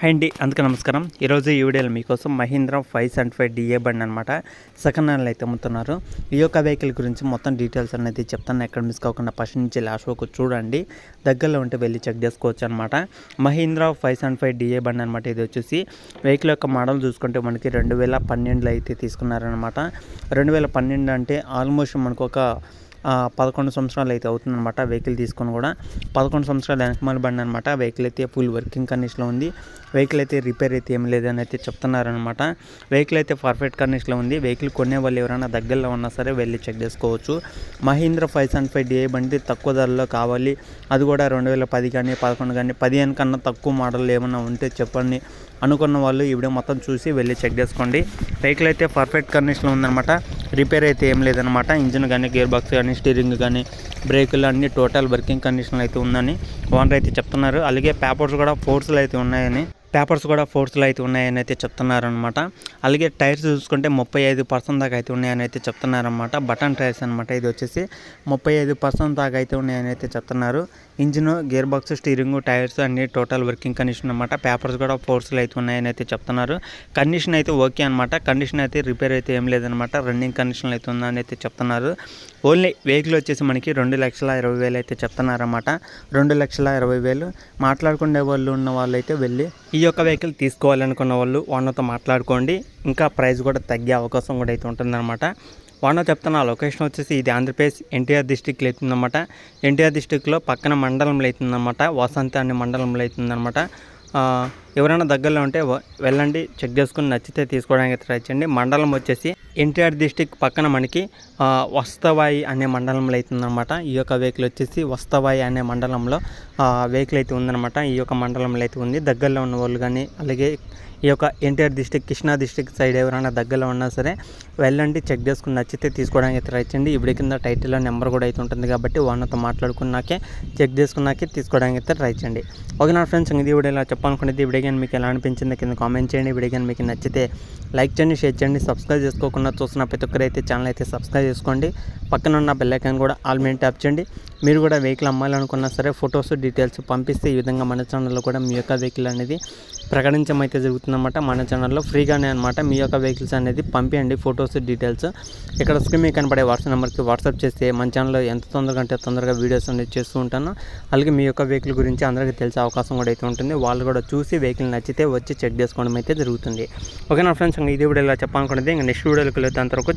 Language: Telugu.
హాయ్ అండి, అందుకే నమస్కారం. ఈరోజు ఈ వీడియోలో మీకోసం మహీంద్రా 575 డిఏ బండి అనమాట సెకండ్ హ్యాండ్లో అయితే అమ్ముతున్నారు. ఈ యొక్క వెహికల్ గురించి మొత్తం డీటెయిల్స్ అనేది చెప్తాను. ఎక్కడ మిస్ కాకుండా ఫస్ట్ నుంచి లాస్ట్ వరకు చూడండి. దగ్గరలో ఉంటే వెళ్ళి చెక్ చేసుకోవచ్చు అనమాట. మహీంద్రా 575 డిఏ బండి అనమాట. ఇది వచ్చేసి వెహికల్ యొక్క మోడల్ చూసుకుంటే మనకి 2012లో అయితే తీసుకున్నారనమాట. 2012 అంటే ఆల్మోస్ట్ మనకు ఒక 11 సంవత్సరాలు అయితే అవుతుందన్నమాట. వెహికల్ తీసుకొని కూడా 11 సంవత్సరాలు వెనకమాల బండి అనమాట. వెహికల్ అయితే ఫుల్ వర్కింగ్ కండిషన్లో ఉంది. వెహికల్ అయితే రిపేర్ అయితే ఏం లేదని అయితే చెప్తున్నారనమాట. వెహికల్ అయితే పర్ఫెక్ట్ కండిషన్లో ఉంది. వెహికల్ కొనే వాళ్ళు ఎవరైనా దగ్గరలో ఉన్నా సరే వెళ్ళి చెక్ చేసుకోవచ్చు. మహీంద్రా 575 డిఏ బండి తక్కువ ధరలో కావాలి, అది కూడా 2010 కానీ 11 కానీ 15 కన్నా తక్కువ మోడల్ ఏమైనా ఉంటే చెప్పండి అనుకున్న వాళ్ళు ఈ వీడియో మొత్తం చూసి వెళ్ళి చెక్ చేసుకోండి. వెహికల్ అయితే పర్ఫెక్ట్ కండిషన్లో ఉందన్నమాట. రిపేర్ అయితే ఏం లేదనమాట. ఇంజిన్ కానీ గేర్ బాక్స్ కానీ స్టీరింగ్ కానీ బ్రేకులు అన్నీ టోటల్ వర్కింగ్ కండిషన్లో అయితే ఉందని ఓనర్ అయితే చెప్తున్నారు. అలాగే పేపర్స్ కూడా ఫోర్స్లో అయితే ఉన్నాయని అయితే చెప్తున్నారనమాట. అలాగే టైర్స్ చూసుకుంటే 35% దాకా అయితే ఉన్నాయని అయితే చెప్తున్నారనమాట. బటన్ టైర్స్ అనమాట. ఇది వచ్చేసి 35% దాకా అయితే ఉన్నాయని అయితే చెప్తున్నారు. Engine gear box steering tyres అన్ని టోటల్ వర్కింగ్ కండిషన్ అనమాట. పేపర్స్ కూడా ఫోర్స్లో అయితే ఉన్నాయని అయితే చెప్తున్నారు. కండిషన్ అయితే ఓకే అనమాట. కండిషన్ అయితే రిపేర్ అయితే ఏం లేదనమాట. రన్నింగ్ కండిషన్లో అయితే ఉందని అయితే చెప్తున్నారు. ఓన్లీ వెహికల్ వచ్చేసి మనకి 2,20,000 అయితే చెప్తున్నారన్నమాట. 2,20,000 మాట్లాడుకునే వాళ్ళు ఉన్న వాళ్ళు అయితే వెళ్ళి ఈ యొక్క వెహికల్ తీసుకోవాలనుకున్న వాళ్ళు ఓనర్తో మాట్లాడుకోండి. ఇంకా ప్రైస్ కూడా తగ్గే అవకాశం కూడా అయితే ఉంటుందన్నమాట. ఓనర్ చెప్తున్న లొకేషన్ వచ్చేసి ఇది ఆంధ్రప్రదేశ్ ఎన్టీఆర్ డిస్టిక్లో అవుతుందన్నమాట. ఎన్టీఆర్ డిస్టిక్లో పక్కన మండలంలో అవుతుందన్నమాట. వసంత అనే మండలంలో అవుతుందన్నమాట. ఎవరైనా దగ్గరలో ఉంటే వెళ్ళండి, చెక్ చేసుకుని నచ్చితే తీసుకోవడానికి ట్రై చేయండి. మండలం వచ్చేసి ఎన్టీఆర్ డిస్టిక్ పక్కన మనకి వస్తవాయి అనే మండలంలో అవుతుందన్నమాట. ఈ యొక్క వెహికల్ వచ్చేసి వస్తవాయి అనే మండలంలో వెహికల్ అయితే ఉందన్నమాట. ఈ యొక్క మండలంలో అయితే ఉంది. దగ్గరలో ఉన్న వాళ్ళు కానీ అలాగే ఈ యొక్క NTR district Krishna district side ఎవరైనా దగ్గరలో ఉన్నా సరే వెళ్ళండి, చెక్ చేసుకుని నచ్చితే తీసుకోవడానికి ట్రై చేయండి. ఇప్పుడు కింద టైటిల్లో నెంబర్ కూడా అయితే ఉంటుంది కాబట్టి ఓనర్తో మాట్లాడుకున్నాకే చెక్ చేసుకున్నాకే తీసుకోవడానికి అయితే ట్రై చేయండి. ఓకే నా ఫ్రెండ్స్, ఇది వీడియో ఇలా చెప్పాలనుకునేది. ఈ వీడియో కానీ మీకు ఎలా అనిపించింది కింద కామెంట్ చేయండి. వీడియో కానీ మీకు నచ్చితే లైక్ చేయండి, షేర్ చేయండి. సబ్స్క్రైబ్ చేసుకోకుండా చూస్తున్న ప్రతి ఒక్కరైతే ఛానల్ అయితే సబ్స్క్రైబ్ చేసుకోండి. పక్కన ఉన్న బెల్ ఐకాన్ కూడా ఆల్ మీద ట్యాప్ చేయండి. మీరు కూడా వెహికల్ అమ్మాలనుకున్నా సరే ఫొటోస్ డీటెయిల్స్ పంపిస్తే ఈ విధంగా మన ఛానల్లో కూడా మీ యొక్క వెహికల్ అనేది ప్రకటించడం అయితే జరుగుతుందన్నమాట. మన ఛానల్లో ఫ్రీగానే అనమాట. మీ యొక్క వెహికల్స్ అనేది పంపించండి ఫొటోస్ డీటెయిల్స్. ఇక్కడ స్క్రీన్ మీద కనపడే వాట్సాప్ నెంబర్కి వాట్సాప్ చేస్తే మన ఛానల్లో ఎంత తొందరగా అంటే తొందరగా వీడియోస్ అనేది చేస్తూ ఉంటాను. అలాగే మీ యొక్క వెహికల్ గురించి అందరికీ తెలిసే అవకాశం కూడా అయితే ఉంటుంది. వాళ్ళు కూడా చూసి వెహికల్ నచ్చితే వచ్చి చెక్ చేసుకోవడం అయితే జరుగుతుంది. ఓకే నా ఫ్రెండ్స్, ఇది వీడియోలో చెప్పాలనుకున్నది. ఇంకా నెక్స్ట్ వీడియోకి వెళ్తే అంతవరకు